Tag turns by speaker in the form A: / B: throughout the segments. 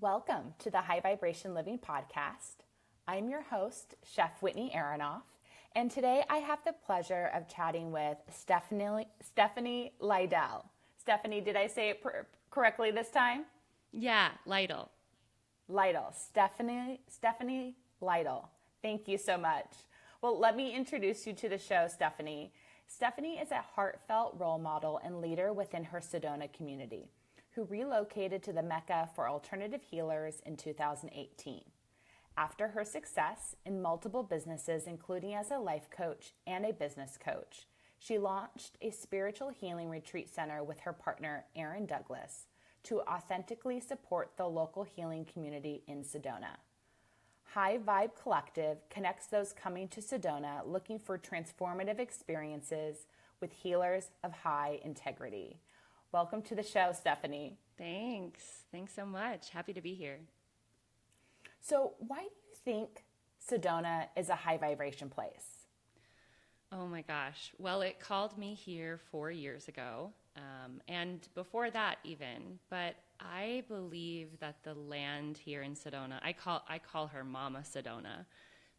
A: Welcome to the High Vibration Living Podcast. I'm your host, Chef Whitney Aronoff, and today I have the pleasure of chatting with Stephanie Lytle. Stephanie, did I say it correctly this time?
B: Yeah, Lytle.
A: Lytle. Stephanie Lytle. Thank you so much. Well, let me introduce you to the show, Stephanie. Stephanie is a heartfelt role model and leader within her Sedona community, who relocated to the Mecca for alternative healers in 2018. After her success in multiple businesses, including as a life coach and a business coach, she launched a spiritual healing retreat center with her partner, Aaron Douglas, to authentically support the local healing community in Sedona. High Vibe Collective connects those coming to Sedona looking for transformative experiences with healers of high integrity. Welcome to the show, Stephanie.
B: Thanks. Thanks so much. Happy to be here.
A: So why do you think Sedona is a high vibration place?
B: Oh my gosh. Well, it called me here 4 years ago, and before that even. But I believe that the land here in Sedona, I call her Mama Sedona,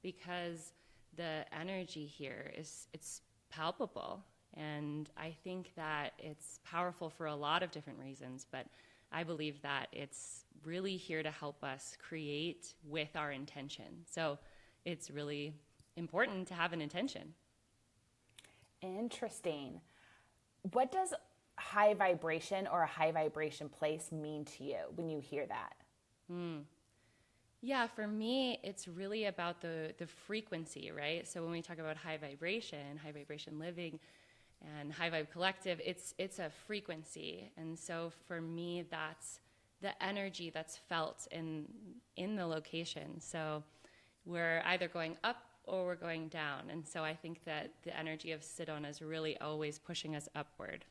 B: because the energy here it's palpable. And I think that it's powerful for a lot of different reasons, but I believe that it's really here to help us create with our intention. So it's really important to have an intention.
A: Interesting. What does high vibration or a high vibration place mean to you when you hear that?
B: Yeah, for me, it's really about the frequency, right? So when we talk about high vibration living, and High Vibe Collective, it's a frequency. And so for me, that's the energy that's felt in the location. So we're either going up or we're going down. And so I think that the energy of Sedona is really always pushing us upward.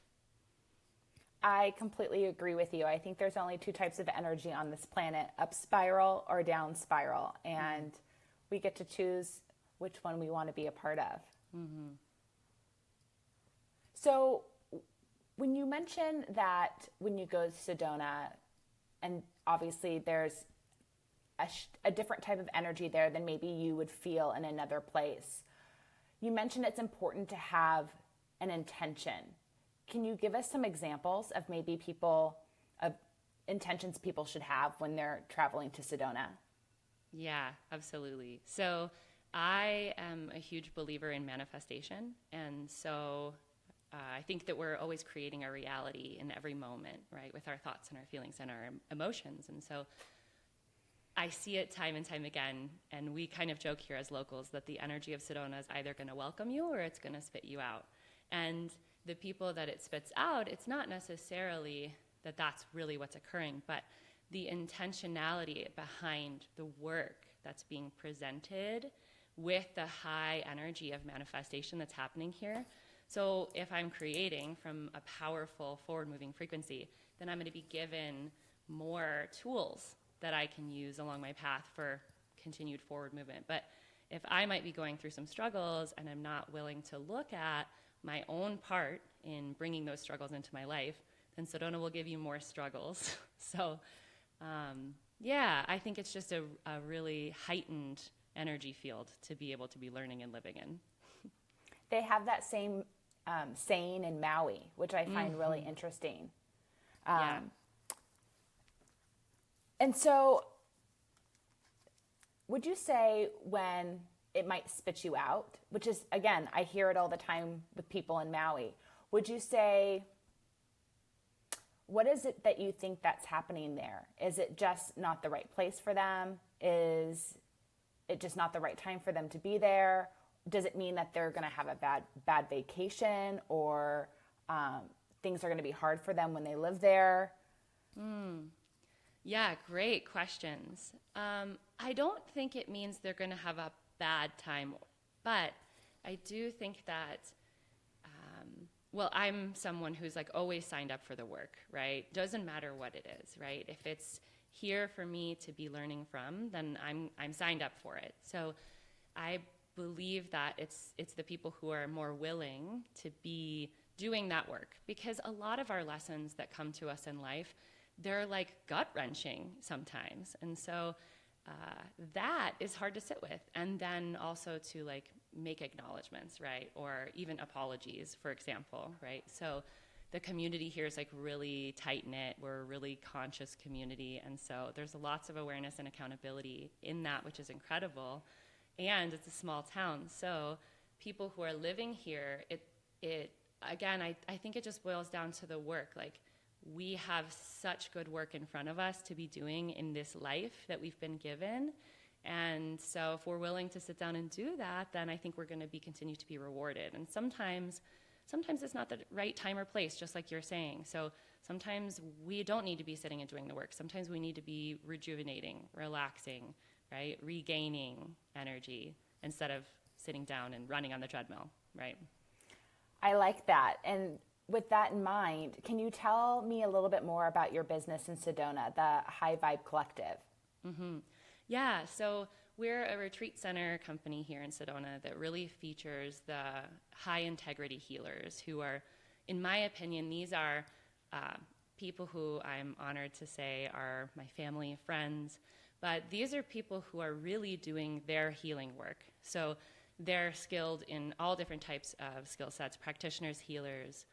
A: I completely agree with you. I think there's only two types of energy on this planet, up spiral or down spiral. And we get to choose which one we want to be a part of. Mm-hmm. So when you mention that when you go to Sedona, and obviously there's a different type of energy there than maybe you would feel in another place, you mentioned it's important to have an intention. Can you give us some examples of maybe intentions people should have when they're traveling to Sedona?
B: Yeah, absolutely. So I am a huge believer in manifestation. And so I think that we're always creating our reality in every moment, right, with our thoughts and our feelings and our emotions. And so I see it time and time again, and we kind of joke here as locals that the energy of Sedona is either going to welcome you or it's going to spit you out. And the people that it spits out, it's not necessarily that that's really what's occurring, but the intentionality behind the work that's being presented with the high energy of manifestation that's happening here. So if I'm creating from a powerful forward-moving frequency, then I'm going to be given more tools that I can use along my path for continued forward movement. But if I might be going through some struggles and I'm not willing to look at my own part in bringing those struggles into my life, then Sedona will give you more struggles. So, I think it's just a really heightened energy field to be able to be learning and living in.
A: They have that same saying in Maui, which I find really interesting.
B: Yeah.
A: And so would you say when it might spit you out, which is, again, I hear it all the time with people in Maui, would you say, what is it that you think that's happening there? Is it just not the right place for them? Is it just not the right time for them to be there? Does it mean that they're going to have a bad vacation, or things are going to be hard for them when they live there?
B: Yeah, great questions. I don't think it means they're going to have a bad time, but I do think that, I'm someone who's like always signed up for the work, right? Doesn't matter what it is, right? If it's here for me to be learning from, then I'm signed up for it. So I believe that it's the people who are more willing to be doing that work, because a lot of our lessons that come to us in life, they're like gut-wrenching sometimes. And so that is hard to sit with. And then also to like make acknowledgments, right? Or even apologies, for example, right? So the community here is like really tight-knit. We're a really conscious community. And so there's lots of awareness and accountability in that, which is incredible. And it's a small town. So people who are living here, again, I think it just boils down to the work. Like, we have such good work in front of us to be doing in this life that we've been given. And so if we're willing to sit down and do that, then I think we're going to continue to be rewarded. And sometimes it's not the right time or place, just like you're saying. So sometimes we don't need to be sitting and doing the work. Sometimes we need to be rejuvenating, relaxing, right? Regaining energy instead of sitting down and running on the treadmill, right?
A: I like that. And with that in mind, can you tell me a little bit more about your business in Sedona, the High Vibe Collective?
B: Mm-hmm. Yeah, so we're a retreat center company here in Sedona that really features the high integrity healers who are, in my opinion, these are people who I'm honored to say are my family, friends, but these are people who are really doing their healing work. So they're skilled in all different types of skill sets, practitioners, healers,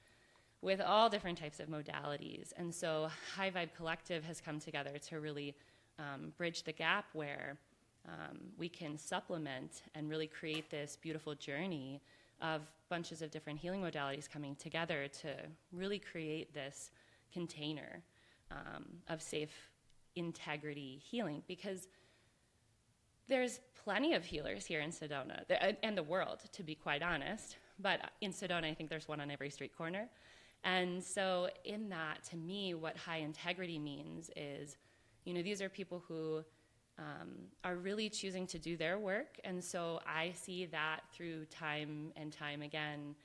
B: with all different types of modalities. And so High Vibe Collective has come together to really bridge the gap where we can supplement and really create this beautiful journey of bunches of different healing modalities coming together to really create this container of safe integrity healing. Because there's plenty of healers here in Sedona, and the world, to be quite honest. But in Sedona, I think there's one on every street corner. And so in that, to me, what high integrity means is, these are people who are really choosing to do their work. And so I see that through time and time again,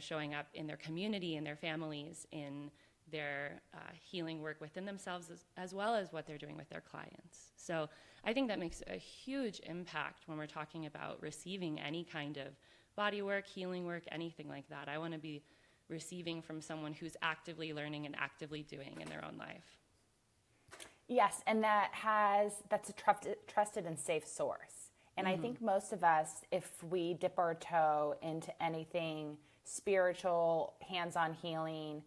B: showing up in their community, in their families, in their healing work within themselves, as well as what they're doing with their clients. So I think that makes a huge impact when we're talking about receiving any kind of body work, healing work, anything like that. I want to be receiving from someone who's actively learning and actively doing in their own life.
A: Yes, and that's a trusted and safe source. And I think most of us, if we dip our toe into anything spiritual, hands-on healing,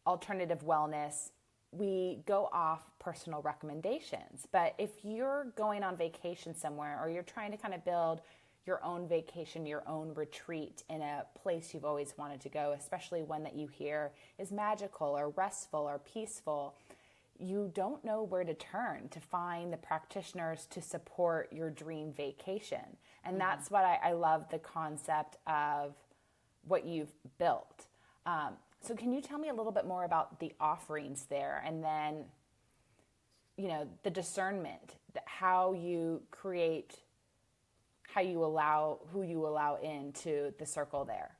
A: alternative wellness, we go off personal recommendations. But if you're going on vacation somewhere, or you're trying to kind of build your own vacation, your own retreat in a place you've always wanted to go, especially one that you hear is magical or restful or peaceful, you don't know where to turn to find the practitioners to support your dream vacation. And that's what I love the concept of what you've built. So can you tell me a little bit more about the offerings there, and then, the discernment, how you create, who you allow into the circle there?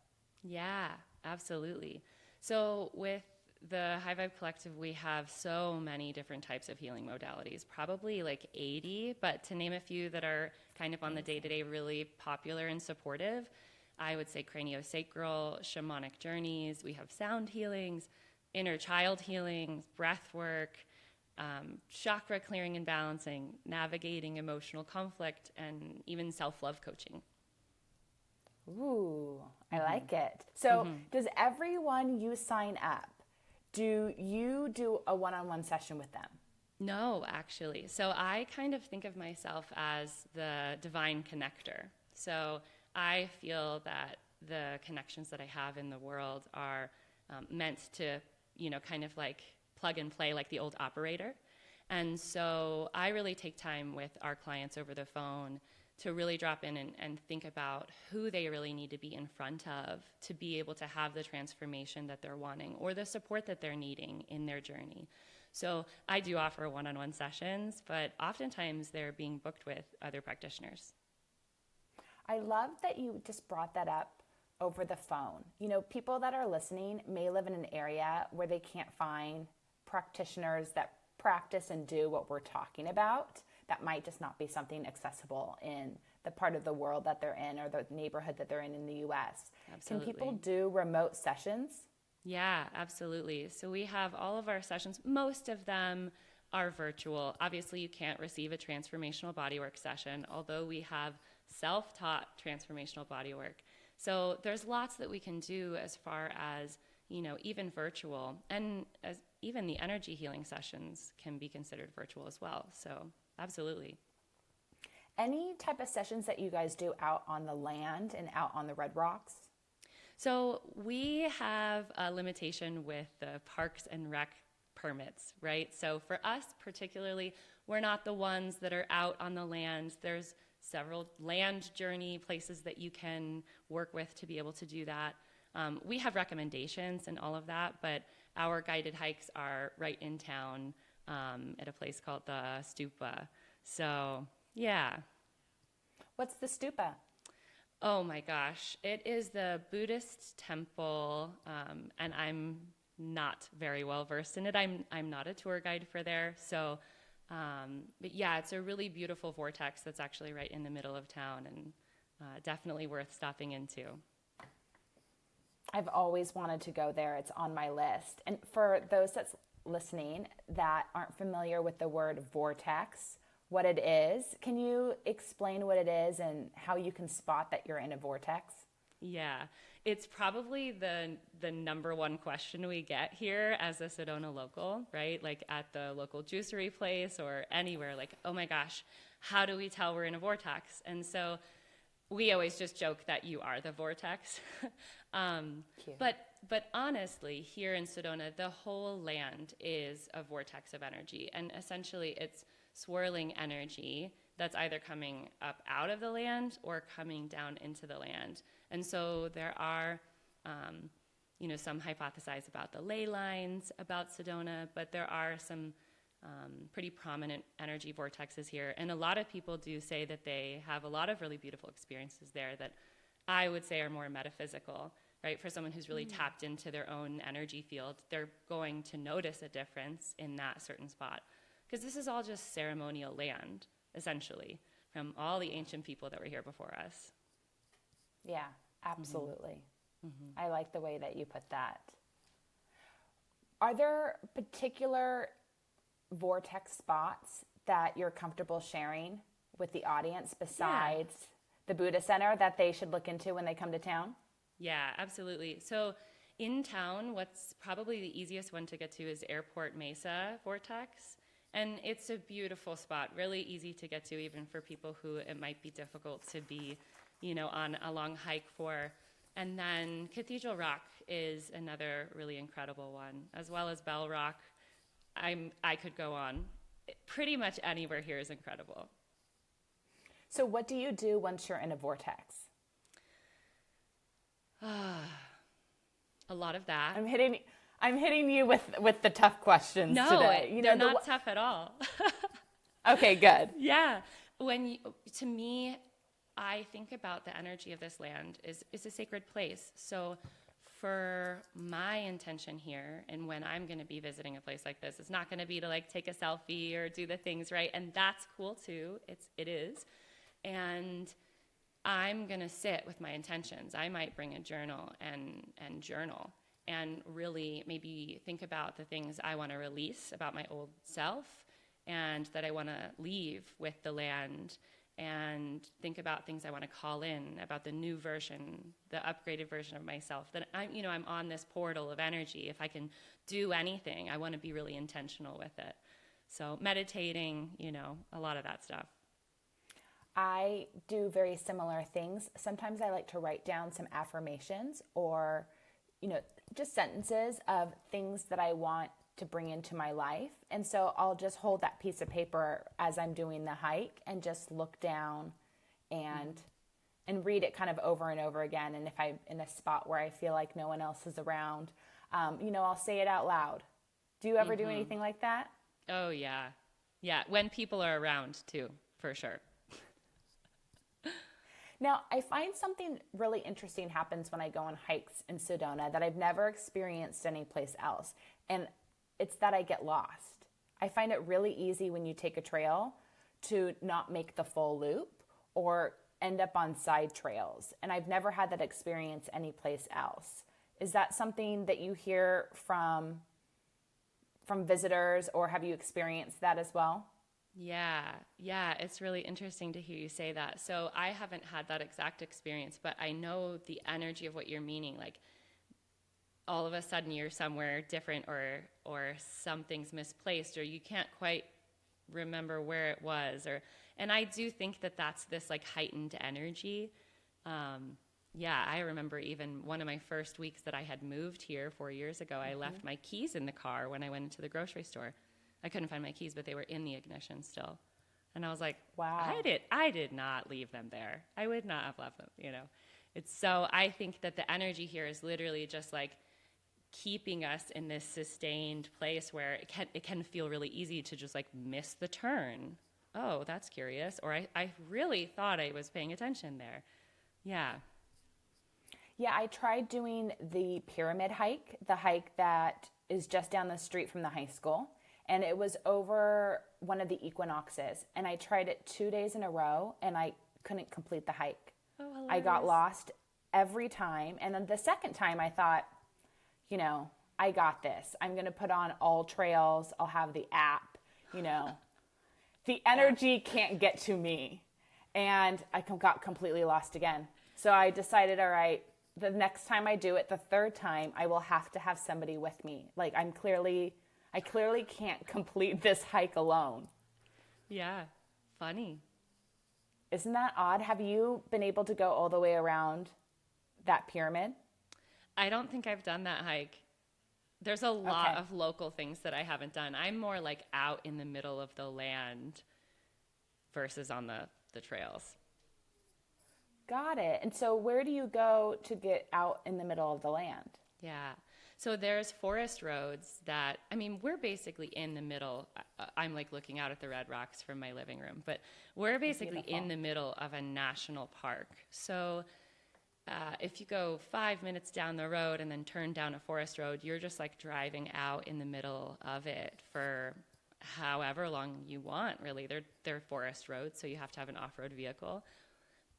B: Yeah, absolutely. So with the High Vibe Collective, we have so many different types of healing modalities, probably like 80, but to name a few that are kind of on the day-to-day really popular and supportive, I would say craniosacral, shamanic journeys. We have sound healings, inner child healings, breath work, chakra clearing and balancing, navigating emotional conflict, and even self-love coaching.
A: Ooh, I like it. So does everyone you sign up, do you do a one-on-one session with them?
B: No, actually. So I kind of think of myself as the divine connector. So I feel that the connections that I have in the world are meant to, kind of like plug and play like the old operator. And so I really take time with our clients over the phone to really drop in and think about who they really need to be in front of to be able to have the transformation that they're wanting or the support that they're needing in their journey. So I do offer one-on-one sessions, but oftentimes they're being booked with other practitioners.
A: I love that you just brought that up over the phone. People that are listening may live in an area where they can't find practitioners that practice and do what we're talking about. That might just not be something accessible in the part of the world that they're in or the neighborhood that they're in the U.S.
B: Absolutely.
A: Can people do remote sessions?
B: Yeah, absolutely. So we have all of our sessions, most of them are virtual. Obviously, you can't receive a transformational bodywork session, although we have self-taught transformational bodywork. So there's lots that we can do as far as, even virtual, and as even the energy healing sessions can be considered virtual as well. So absolutely.
A: Any type of sessions that you guys do out on the land and out on the Red Rocks?
B: So we have a limitation with the parks and rec permits, right? So for us particularly, we're not the ones that are out on the land. There's several land journey places that you can work with to be able to do that. We have recommendations and all of that, but our guided hikes are right in town at a place called the Stupa. So, yeah.
A: What's the stupa?
B: Oh my gosh. It is the Buddhist temple, and I'm not very well versed in it. I'm not a tour guide for there. So, but yeah, it's a really beautiful vortex that's actually right in the middle of town, and definitely worth stopping into.
A: I've always wanted to go there. It's on my list. And for those that's listening that aren't familiar with the word vortex, what it is, can you explain what it is and how you can spot that you're in a vortex?
B: Yeah, it's probably the number one question we get here as a Sedona local, right? Like at the local juicery place or anywhere, like, oh my gosh, how do we tell we're in a vortex? And so we always just joke that you are the vortex. But honestly, here in Sedona, the whole land is a vortex of energy. And essentially, it's swirling energy that's either coming up out of the land or coming down into the land. And so there are, some hypothesize about the ley lines about Sedona, but there are some pretty prominent energy vortexes here. And a lot of people do say that they have a lot of really beautiful experiences there that I would say are more metaphysical, right? For someone who's really tapped into their own energy field, they're going to notice a difference in that certain spot. Because this is all just ceremonial land, essentially, from all the ancient people that were here before us.
A: Yeah, absolutely. Mm-hmm. I like the way that you put that. Are there particular vortex spots that you're comfortable sharing with the audience besides the Buddha Center that they should look into when they come to town?
B: Yeah, absolutely. So in town, what's probably the easiest one to get to is Airport Mesa Vortex. And it's a beautiful spot, really easy to get to even for people who it might be difficult to be, on a long hike for. And then Cathedral Rock is another really incredible one, as well as Bell Rock. I could go on. Pretty much anywhere here is incredible.
A: So what do you do once you're in a vortex?
B: A lot of that.
A: I'm hitting you with the tough questions today.
B: No, they're not tough at all.
A: Okay, good.
B: Yeah. To me, I think about the energy of this land is a sacred place. So for my intention here, and when I'm going to be visiting a place like this, it's not going to be to take a selfie or do the things, right? And that's cool too. It is. And I'm going to sit with my intentions. I might bring a journal and journal and really maybe think about the things I want to release about my old self and that I want to leave with the land, and think about things I want to call in about the new version, the upgraded version of myself, that I'm on this portal of energy. If I can do anything, I want to be really intentional with it. So meditating, a lot of that stuff.
A: I do very similar things. Sometimes I like to write down some affirmations or, just sentences of things that I want to bring into my life. And so I'll just hold that piece of paper as I'm doing the hike and just look down and read it kind of over and over again. And if I'm in a spot where I feel like no one else is around, I'll say it out loud. Do you ever do anything like that?
B: Oh, yeah. Yeah, when people are around too, for sure.
A: Now, I find something really interesting happens when I go on hikes in Sedona that I've never experienced anyplace else. And it's that I get lost. I find it really easy when you take a trail to not make the full loop or end up on side trails. And I've never had that experience anyplace else. Is that something that you hear from visitors, or have you experienced that as well?
B: Yeah, it's really interesting to hear you say that. So I haven't had that exact experience, but I know the energy of what you're meaning. Like all of a sudden you're somewhere different, or something's misplaced, or you can't quite remember where it was, and I do think that that's this like heightened energy. Yeah, I remember even one of my first weeks that I had moved here 4 years ago, I left my keys in the car when I went into the grocery store. I couldn't find my keys, but they were in the ignition still. And I was like,
A: Wow.
B: I did not leave them there. I would not have left them, you know. I think that the energy here is literally just like keeping us in this sustained place where it can feel really easy to just like miss the turn. Oh, that's curious. Or I really thought I was paying attention there. Yeah.
A: Yeah, I tried doing the pyramid hike, the hike that is just down the street from the high school. And it was over one of the equinoxes. And I tried it 2 days in a row, and I couldn't complete the hike.
B: Oh, hilarious.
A: I got lost every time. And then the second time I thought, you know, I got this. I'm going to put on All Trails. I'll have the app, you know. The energy can't get to me. And I got completely lost again. So I decided, all right, the next time I do it, the third time, I will have to have somebody with me. Like I clearly can't complete this hike alone.
B: Yeah, funny.
A: Isn't that odd? Have you been able to go all the way around that pyramid?
B: I don't think I've done that hike. There's a lot of local things that I haven't done. I'm more like out in the middle of the land versus on the trails.
A: Got it. And so where do you go to get out in the middle of the land?
B: Yeah. So there's forest roads that, I mean, we're basically in the middle. I'm like looking out at the red rocks from my living room, but we're basically in the middle of a national park. So if you go 5 minutes down the road and then turn down a forest road, you're just like driving out in the middle of it for however long you want, really. They're forest roads, so you have to have an off-road vehicle.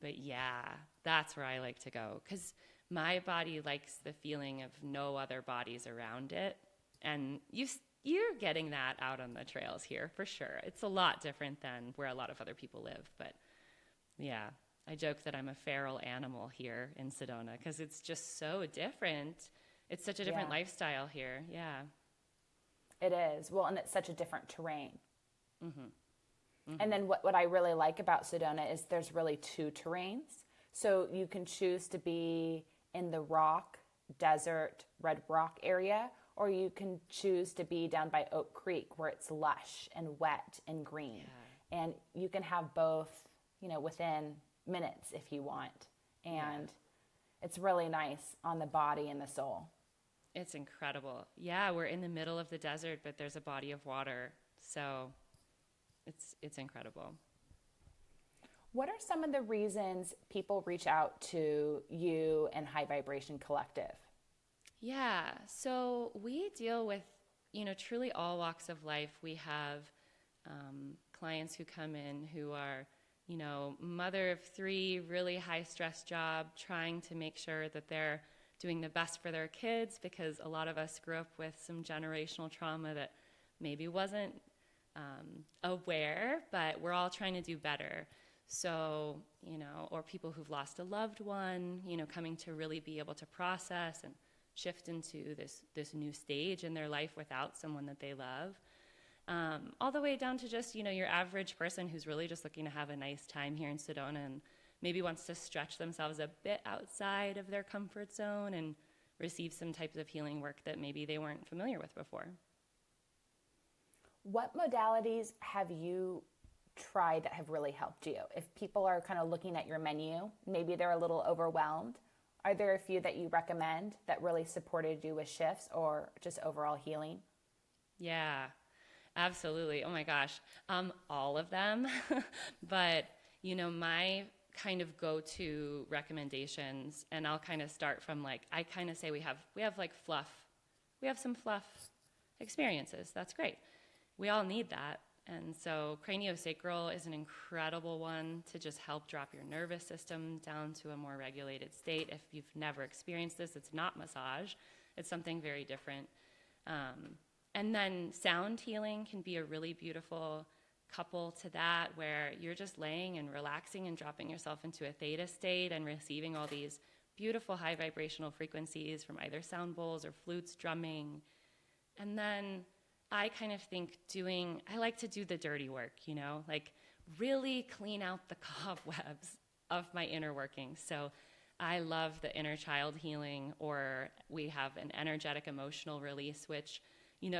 B: But yeah, that's where I like to go, because my body likes the feeling of no other bodies around it. And you're getting that out on the trails here for sure. It's a lot different than where a lot of other people live. But yeah, I joke that I'm a feral animal here in Sedona because it's just so different. It's such a different lifestyle here. Yeah.
A: It is. Well, and it's such a different terrain.
B: Mm-hmm. Mm-hmm.
A: And then what I really like about Sedona is there's really two terrains. So you can choose to be in the rock, desert, red rock area, or you can choose to be down by Oak Creek where it's lush and wet and green. Yeah. And you can have both, you know, within minutes if you want. And it's really nice on the body and the soul.
B: It's incredible. Yeah, we're in the middle of the desert, but there's a body of water. So it's incredible.
A: What are some of the reasons people reach out to you and High Vibration Collective?
B: Yeah, so we deal with, you know, truly all walks of life. We have clients who come in who are, you know, mother of three, really high stress job, trying to make sure that they're doing the best for their kids, because a lot of us grew up with some generational trauma that maybe wasn't aware, but we're all trying to do better. So, you know, or people who've lost a loved one, you know, coming to really be able to process and shift into this new stage in their life without someone that they love. All the way down to just, you know, your average person who's really just looking to have a nice time here in Sedona and maybe wants to stretch themselves a bit outside of their comfort zone and receive some types of healing work that maybe they weren't familiar with before.
A: What modalities have you tried that have really helped you? If people are kind of looking at your menu, maybe they're a little overwhelmed, are there a few that you recommend that really supported you with shifts or just overall healing?
B: Yeah, absolutely. Oh my gosh. All of them. But, you know, my kind of go-to recommendations, and I'll kind of start from like, I kind of say we have like fluff. We have some fluff experiences. That's great. We all need that. And so craniosacral is an incredible one to just help drop your nervous system down to a more regulated state. If you've never experienced this, it's not massage. It's something very different. And then sound healing can be a really beautiful couple to that, where you're just laying and relaxing and dropping yourself into a theta state and receiving all these beautiful high vibrational frequencies from either sound bowls or flutes drumming. And then I kind of think I like to do the dirty work, like really clean out the cobwebs of my inner workings. So I love the inner child healing, or we have an energetic emotional release, which,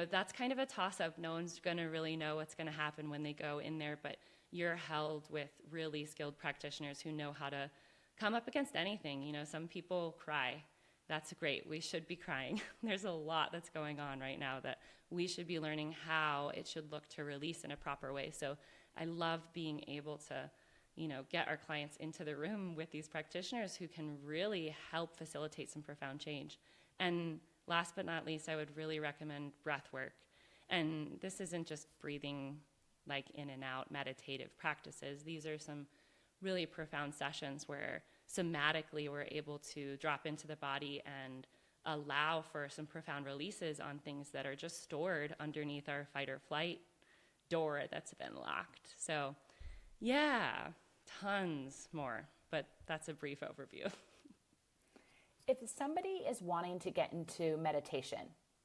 B: that's kind of a toss-up. No one's going to really know what's going to happen when they go in there, but you're held with really skilled practitioners who know how to come up against anything. Some people cry. That's great. We should be crying. There's a lot that's going on right now that we should be learning how it should look to release in a proper way. So I love being able to, get our clients into the room with these practitioners who can really help facilitate some profound change. And last but not least, I would really recommend breath work. And this isn't just breathing like in and out meditative practices. These are some really profound sessions where somatically we're able to drop into the body and allow for some profound releases on things that are just stored underneath our fight or flight door that's been locked. So yeah, tons more, but that's a brief overview.
A: If somebody is wanting to get into meditation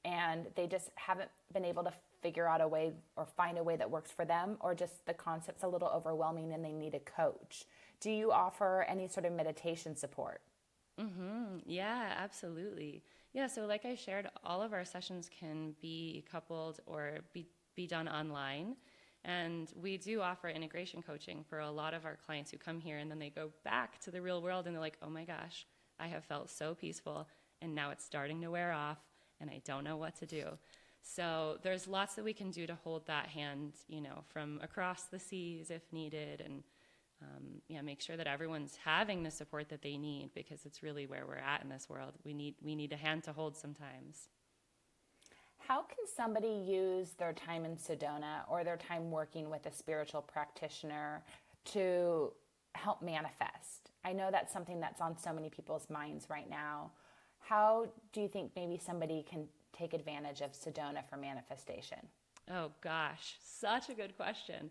A: and they just haven't been able to figure out a way or find a way that works for them, or just the concept's a little overwhelming and they need a coach, do you offer any sort of meditation support?
B: Yeah, absolutely. Yeah, so like I shared, all of our sessions can be coupled or be done online. And we do offer integration coaching for a lot of our clients who come here and then they go back to the real world and they're like, oh my gosh, I have felt so peaceful and now it's starting to wear off and I don't know what to do. So there's lots that we can do to hold that hand, from across the seas if needed, and make sure that everyone's having the support that they need, because it's really where we're at in this world. We need a hand to hold sometimes.
A: How can somebody use their time in Sedona or their time working with a spiritual practitioner to help manifest? I know that's something that's on so many people's minds right now. How do you think maybe somebody can take advantage of Sedona for manifestation?
B: Oh gosh, such a good question.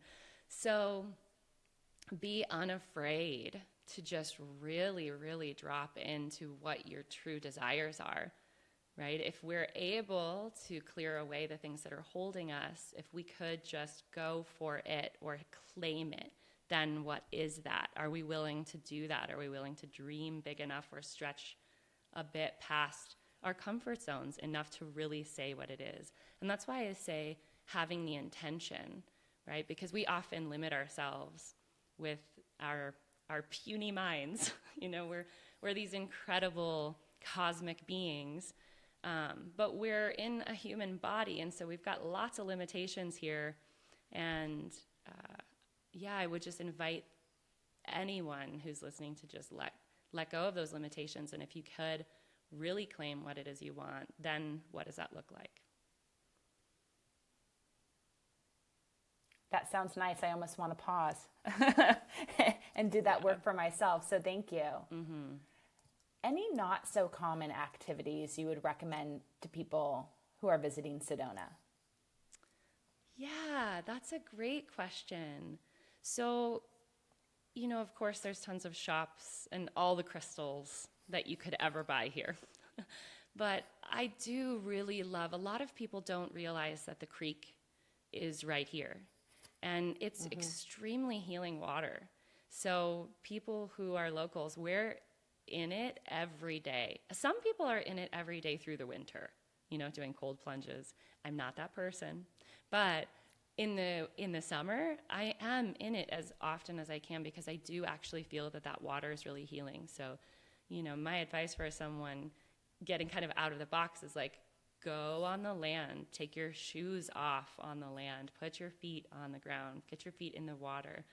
B: So be unafraid to just really, really drop into what your true desires are, right? If we're able to clear away the things that are holding us, if we could just go for it or claim it, then what is that? Are we willing to do that? Are we willing to dream big enough or stretch a bit past our comfort zones enough to really say what it is? And that's why I say having the intention, right? Because we often limit ourselves with our puny minds. We're these incredible cosmic beings, but we're in a human body, and so we've got lots of limitations here. And I would just invite anyone who's listening to just let go of those limitations. And if you could really claim what it is you want, then what does that look like?
A: That sounds nice. I almost want to pause and do that work for myself. So thank you. Mm-hmm. Any not so common activities you would recommend to people who are visiting Sedona?
B: Yeah, that's a great question. So, of course, there's tons of shops and all the crystals that you could ever buy here. But I do really love, a lot of people don't realize that the creek is right here. And it's extremely healing water. So people who are locals, we're in it every day. Some people are in it every day through the winter, doing cold plunges. I'm not that person. But in the summer, I am in it as often as I can, because I do actually feel that water is really healing. So, my advice for someone getting kind of out of the box is like, go on the land, take your shoes off on the land, put your feet on the ground, get your feet in the water.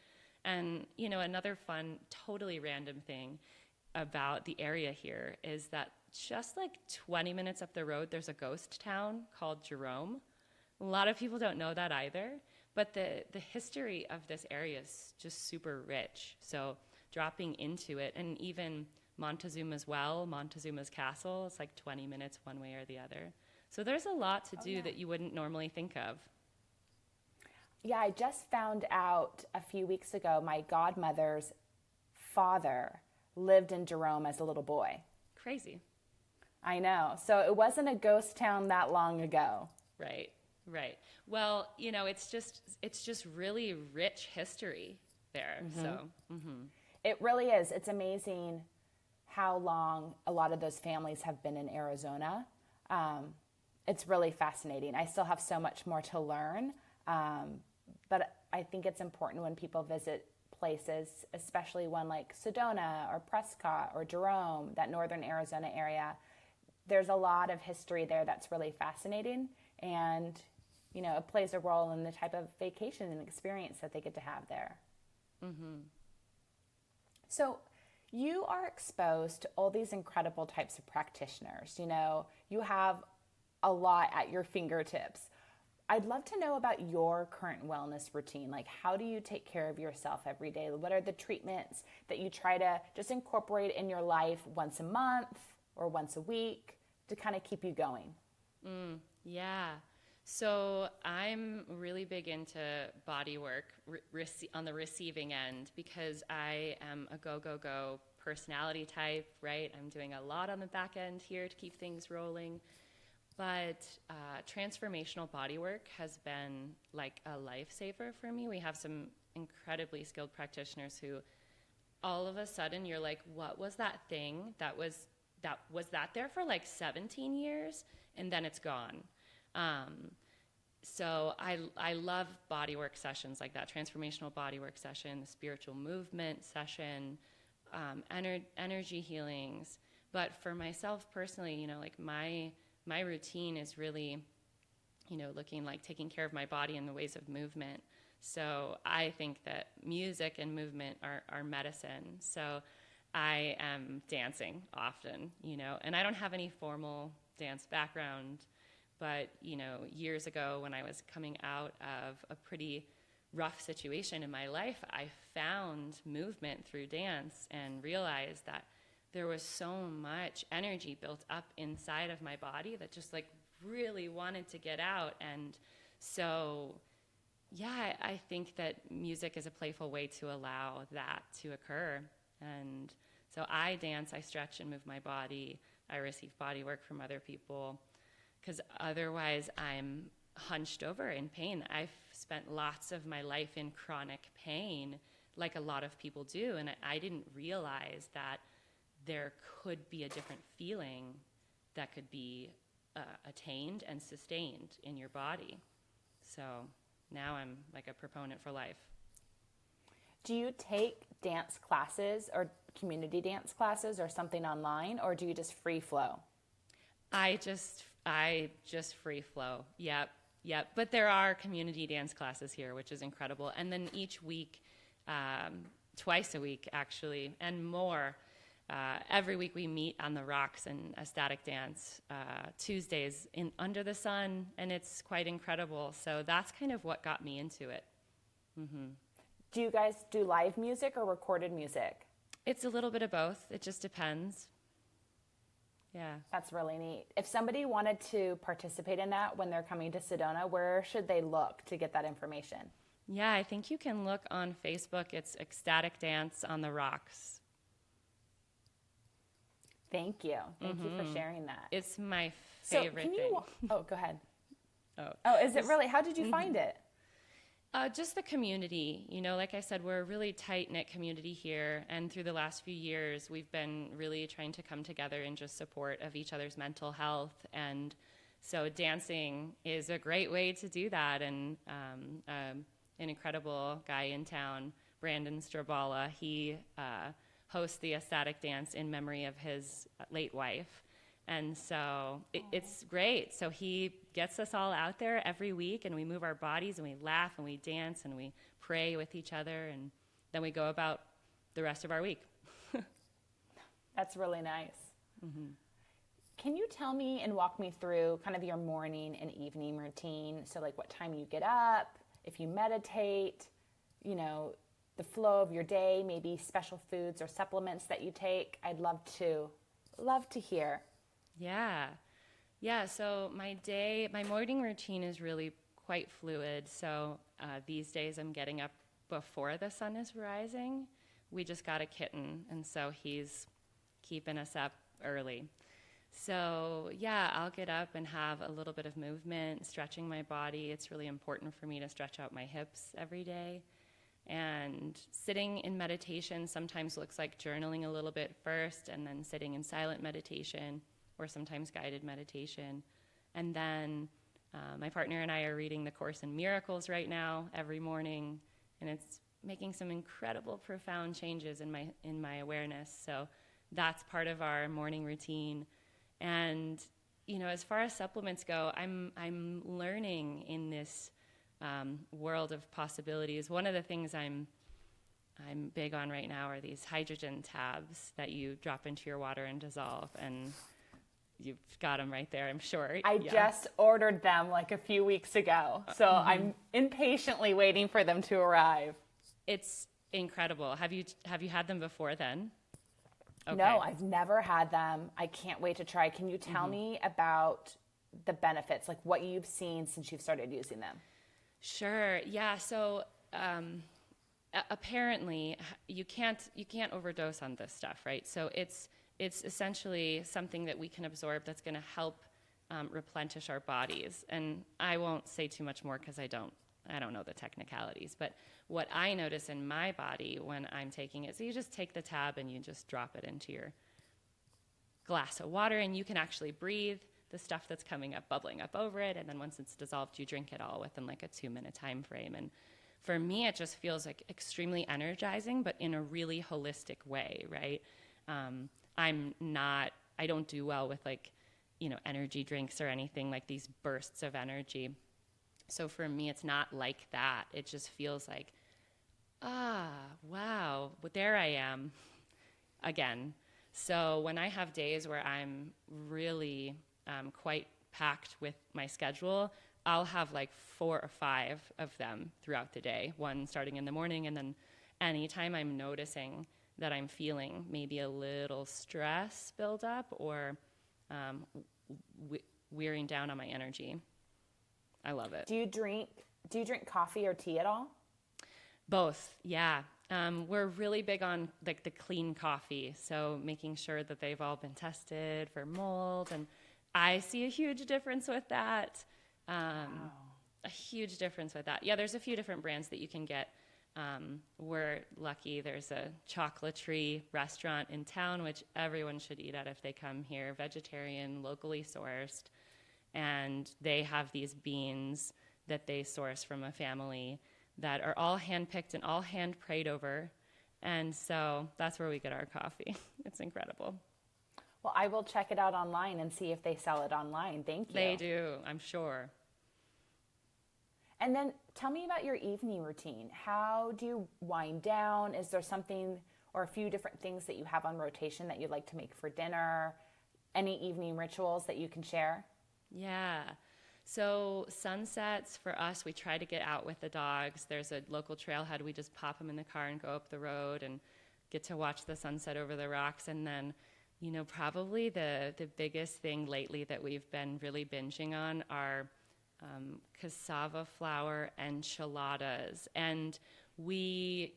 B: And, another fun, totally random thing about the area here is that just like 20 minutes up the road, there's a ghost town called Jerome. A lot of people don't know that either, But the history of this area is just super rich. So dropping into it, and even Montezuma's Well, Montezuma's Castle, it's like 20 minutes one way or the other. So there's a lot to do that you wouldn't normally think of.
A: Yeah, I just found out a few weeks ago my godmother's father lived in Jerome as a little boy.
B: Crazy.
A: I know. So it wasn't a ghost town that long ago.
B: Right, right. Well, you know, it's just really rich history there. So
A: It really is. It's amazing how long a lot of those families have been in Arizona. It's really fascinating. I still have so much more to learn, but I think it's important when people visit places, especially one like Sedona or Prescott or Jerome, that northern Arizona area. There's a lot of history there that's really fascinating, and you know, it plays a role in the type of vacation and experience that they get to have there. So you are exposed to all these incredible types of practitioners. You know, you have a lot at your fingertips. I'd love to know about your current wellness routine. Like, how do you take care of yourself every day? What are the treatments that you try to just incorporate in your life once a month or once a week to kind of keep you going?
B: Yeah. So I'm really big into body work on the receiving end, because I am a go personality type, right? I'm doing a lot on the back end here to keep things rolling. But transformational body work has been like a lifesaver for me. We have some incredibly skilled practitioners who all of a sudden you're like, what was that thing that was there for like 17 years and then it's gone? So I love bodywork sessions like that, transformational bodywork session, the spiritual movement session, energy healings. But for myself personally, you know, like my routine is really, you know, taking care of my body in the ways of movement. So I think that music and movement are medicine. So I am dancing often, you know, and I don't have any formal dance background. But, you know, years ago when I was coming out of a pretty rough situation in my life, I found movement through dance and realized that there was so much energy built up inside of my body that just like really wanted to get out. And so, yeah, I think that music is a playful way to allow that to occur. And so I dance, I stretch and move my body. I receive body work from other people, because otherwise I'm hunched over in pain. I've spent lots of my life in chronic pain, like a lot of people do, and I didn't realize that there could be a different feeling that could be attained and sustained in your body. So now I'm like a proponent for life.
A: Do you take dance classes or community dance classes or something online, or do you just free flow?
B: I just free flow. Yep. But there are community dance classes here, which is incredible. And then each week, twice a week actually, and more, every week we meet on the rocks and ecstatic dance, Tuesdays in under the sun, and it's quite incredible. So that's kind of what got me into it.
A: Do you guys do live music or recorded music?
B: It's a little bit of both. It just depends. Yeah.
A: That's really neat. If somebody wanted to participate in that when they're coming to Sedona, where should they look to get that information?
B: Yeah, I think you can look on Facebook. It's Ecstatic Dance on the Rocks.
A: Thank you. Thank you for sharing that.
B: It's my favorite thing.
A: Oh, go ahead. Oh, is it really? How did you find it?
B: Just the community. You know, like I said, we're a really tight-knit community here, and through the last few years, we've been really trying to come together in just support of each other's mental health, and so dancing is a great way to do that. And an incredible guy in town, Brandon Strabala, he hosts the ecstatic dance in memory of his late wife. And so it's great. So he gets us all out there every week, and we move our bodies, and we laugh, and we dance, and we pray with each other, and then we go about the rest of our week.
A: That's really nice. Can you tell me and walk me through kind of your morning and evening routine? So like what time you get up, if you meditate, the flow of your day, maybe special foods or supplements that you take. I'd love to hear.
B: Yeah. Yeah. So my morning routine is really quite fluid. So these days I'm getting up before the sun is rising. We just got a kitten, and so he's keeping us up early. So yeah, I'll get up and have a little bit of movement, stretching my body. It's really important for me to stretch out my hips every day. And sitting in meditation sometimes looks like journaling a little bit first, and then sitting in silent meditation, or sometimes guided meditation. And then my partner and I are reading the Course in Miracles right now every morning, and it's making some incredible, profound changes in my awareness. So that's part of our morning routine. And as far as supplements go, I'm learning in this world of possibilities. One of the things I'm big on right now are these hydrogen tabs that you drop into your water and dissolve, and you've got them right there, I'm sure.
A: I just ordered them like a few weeks ago, so I'm impatiently waiting for them to arrive.
B: It's incredible. Have you had them before then? Okay.
A: No, I've never had them. I can't wait to try. Can you tell me about the benefits, like what you've seen since you've started using them?
B: Sure. Yeah. So apparently you can't overdose on this stuff, right? So it's essentially something that we can absorb that's going to help replenish our bodies. And I won't say too much more because I don't know the technicalities. But what I notice in my body when I'm taking it, so you just take the tab and you just drop it into your glass of water, and you can actually breathe the stuff that's coming up, bubbling up over it. And then once it's dissolved, you drink it all within like a 2-minute time frame. And for me, it just feels like extremely energizing, but in a really holistic way, right? I don't do well with energy drinks or anything like these bursts of energy. So for me, it's not like that. It just feels like, wow, but there I am again. So when I have days where I'm really quite packed with my schedule, I'll have like 4 or 5 of them throughout the day, one starting in the morning, and then anytime I'm noticing that I'm feeling maybe a little stress build up or wearing down on my energy. I love it.
A: Do you drink coffee or tea at all?
B: Both, yeah. We're really big on like the clean coffee, so making sure that they've all been tested for mold, and I see a huge difference with that.
A: Wow.
B: A huge difference with that. Yeah, there's a few different brands that you can get. We're lucky. There's a chocolate-free restaurant in town, which everyone should eat at if they come here, vegetarian, locally sourced. And they have these beans that they source from a family that are all hand-picked and all hand-prayed over. And so that's where we get our coffee. It's incredible.
A: Well, I will check it out online and see if they sell it online. Thank you.
B: They do, I'm sure.
A: And then tell me about your evening routine. How do you wind down? Is there something or a few different things that you have on rotation that you'd like to make for dinner? Any evening rituals that you can share?
B: Yeah. So sunsets for us, we try to get out with the dogs. There's a local trailhead. We just pop them in the car and go up the road and get to watch the sunset over the rocks. And then, probably the biggest thing lately that we've been really binging on are cassava flour enchiladas. And we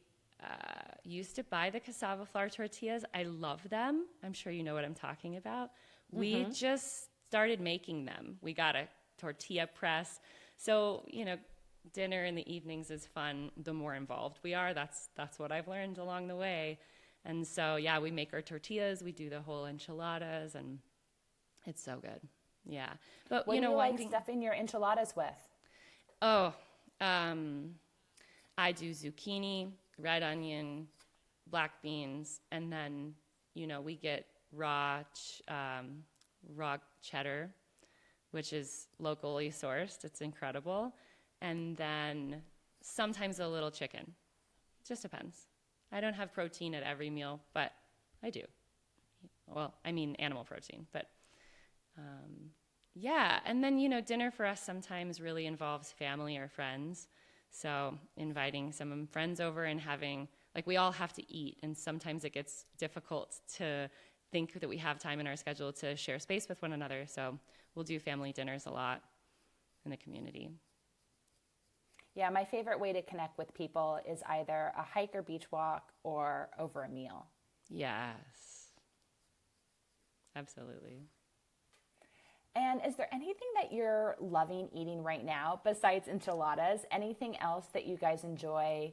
B: used to buy the cassava flour tortillas. I love them. I'm sure you know what I'm talking about. We just started making them. We got a tortilla press. So, dinner in the evenings is fun. The more involved we are, that's what I've learned along the way. And so, yeah, we make our tortillas. We do the whole enchiladas, and it's so good. Yeah. But,
A: what do you like stuffing your enchiladas with?
B: Oh, I do zucchini, red onion, black beans, and then, we get raw cheddar, which is locally sourced. It's incredible. And then sometimes a little chicken. Just depends. I don't have protein at every meal, but I do. Well, I mean animal protein, but yeah. And then, dinner for us sometimes really involves family or friends. So inviting some friends over and having, like, we all have to eat, and sometimes it gets difficult to think that we have time in our schedule to share space with one another. So we'll do family dinners a lot in the community.
A: Yeah, my favorite way to connect with people is either a hike or beach walk or over a meal.
B: Yes, absolutely.
A: And is there anything that you're loving eating right now besides enchiladas? Anything else that you guys enjoy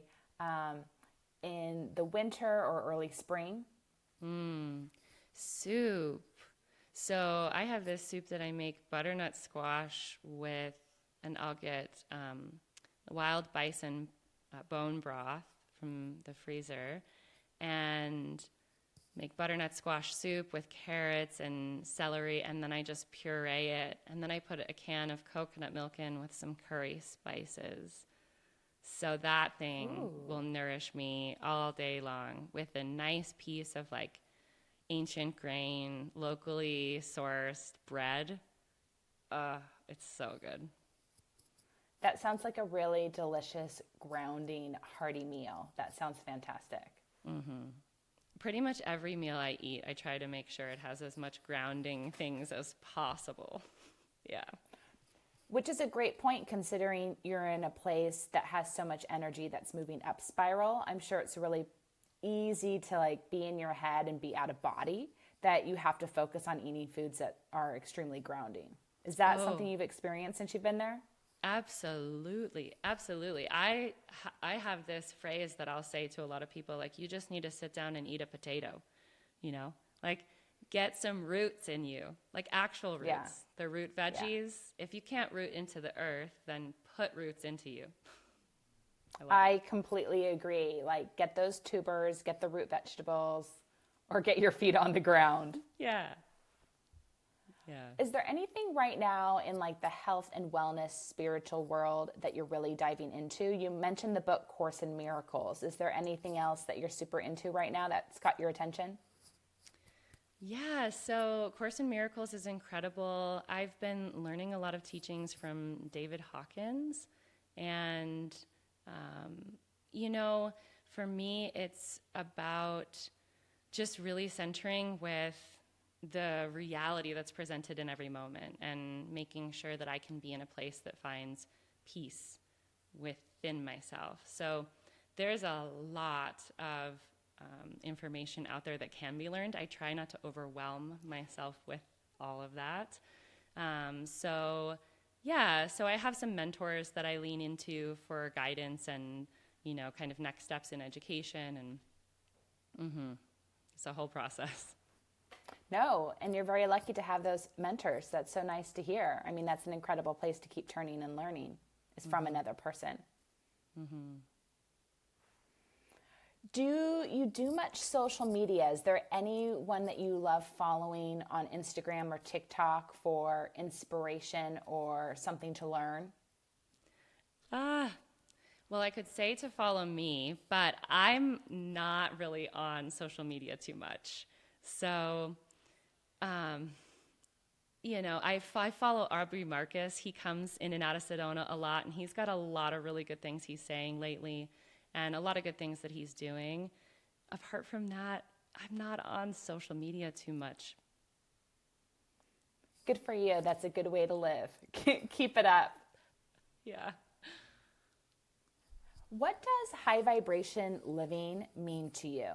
A: in the winter or early spring?
B: Soup. So I have this soup that I make butternut squash with, and I'll get wild bison bone broth from the freezer and make butternut squash soup with carrots and celery, and then I just puree it, and then I put a can of coconut milk in with some curry spices. So that thing will nourish me all day long with a nice piece of like ancient grain, locally sourced bread. It's so good.
A: That sounds like a really delicious, grounding, hearty meal. That sounds fantastic.
B: Pretty much every meal I eat, I try to make sure it has as much grounding things as possible. Yeah.
A: Which is a great point considering you're in a place that has so much energy that's moving up spiral. I'm sure it's really easy to like be in your head and be out of body, that you have to focus on eating foods that are extremely grounding. Is that something you've experienced since you've been there?
B: Absolutely. Absolutely. I have this phrase that I'll say to a lot of people, like, you just need to sit down and eat a potato, you know, like get some roots in you, like actual roots, the root veggies. If you can't root into the earth, then put roots into you.
A: I completely agree. Like, get those tubers, get the root vegetables, or get your feet on the ground.
B: Yeah.
A: Is there anything right now in like the health and wellness spiritual world that you're really diving into? You mentioned the book Course in Miracles. Is there anything else that you're super into right now that's got your attention?
B: Yeah, so Course in Miracles is incredible. I've been learning a lot of teachings from David Hawkins. And, you know, for me, it's about just really centering with the reality that's presented in every moment and making sure that I can be in a place that finds peace within myself. So there's a lot of information out there that can be learned. I try not to overwhelm myself with all of that. So I have some mentors that I lean into for guidance and, you know, kind of next steps in education, and it's a whole process.
A: No, and you're very lucky to have those mentors. That's so nice to hear. I mean, that's an incredible place to keep turning and learning, is from another person. Do you do much social media? Is there anyone that you love following on Instagram or TikTok for inspiration or something to learn?
B: Well, I could say to follow me, but I'm not really on social media too much. So, you know, I follow Aubrey Marcus. He comes in and out of Sedona a lot, and he's got a lot of really good things he's saying lately and a lot of good things that he's doing. Apart from that, I'm not on social media too much.
A: Good for you. That's a good way to live. Keep it up.
B: Yeah.
A: What does high vibration living mean to you?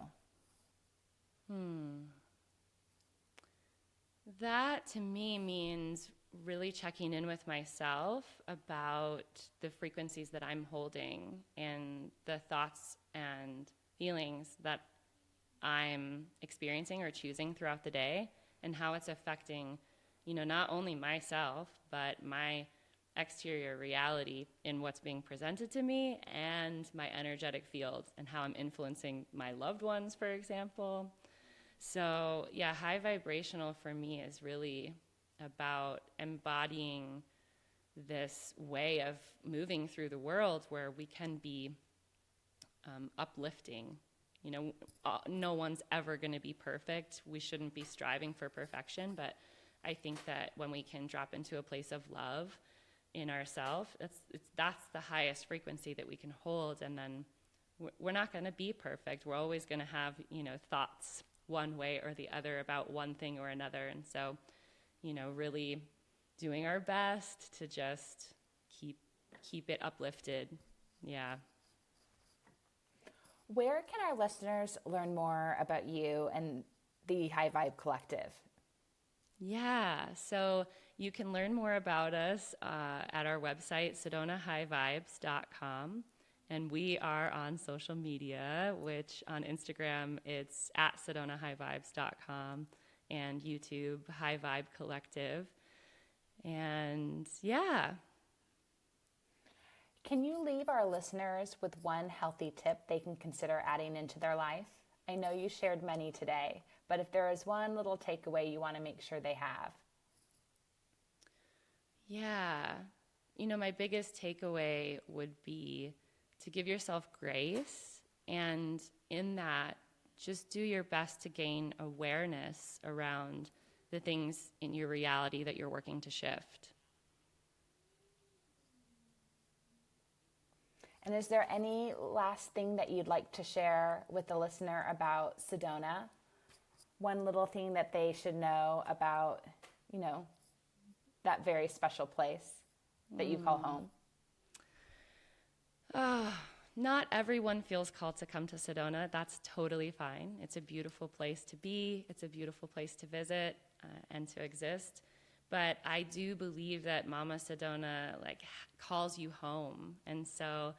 B: That to me means really checking in with myself about the frequencies that I'm holding and the thoughts and feelings that I'm experiencing or choosing throughout the day, and how it's affecting, you know, not only myself, but my exterior reality in what's being presented to me and my energetic field, and how I'm influencing my loved ones, for example. So yeah, high vibrational for me is really about embodying this way of moving through the world where we can be uplifting. You know, no one's ever going to be perfect. We shouldn't be striving for perfection, but I think that when we can drop into a place of love, in ourselves, that's the highest frequency that we can hold. And then we're not going to be perfect. We're always going to have, thoughts one way or the other about one thing or another. And so, really doing our best to just keep it uplifted. Yeah.
A: Where can our listeners learn more about you and the High Vibe Collective?
B: Yeah, so you can learn more about us at our website, sedonahighvibes.com. And we are on social media, which on Instagram, it's at sedonahighvibes.com, and YouTube, High Vibe Collective. And yeah.
A: Can you leave our listeners with one healthy tip they can consider adding into their life? I know you shared many today, but if there is one little takeaway you want to make sure they have.
B: Yeah. My biggest takeaway would be to give yourself grace, and in that, just do your best to gain awareness around the things in your reality that you're working to shift.
A: And is there any last thing that you'd like to share with the listener about Sedona? One little thing that they should know about, that very special place that you call home?
B: Not everyone feels called to come to Sedona. That's totally fine. It's a beautiful place to be. It's a beautiful place to visit and to exist. But I do believe that Mama Sedona calls you home. And so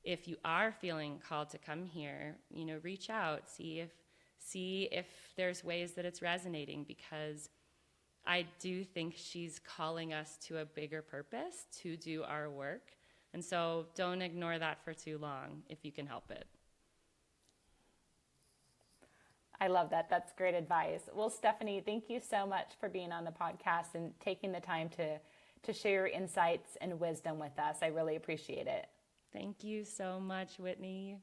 B: if you are feeling called to come here, reach out, see if there's ways that it's resonating, because I do think she's calling us to a bigger purpose to do our work. And so don't ignore that for too long if you can help it.
A: I love that. That's great advice. Well, Stephanie, thank you so much for being on the podcast and taking the time to share your insights and wisdom with us. I really appreciate it.
B: Thank you so much, Whitney.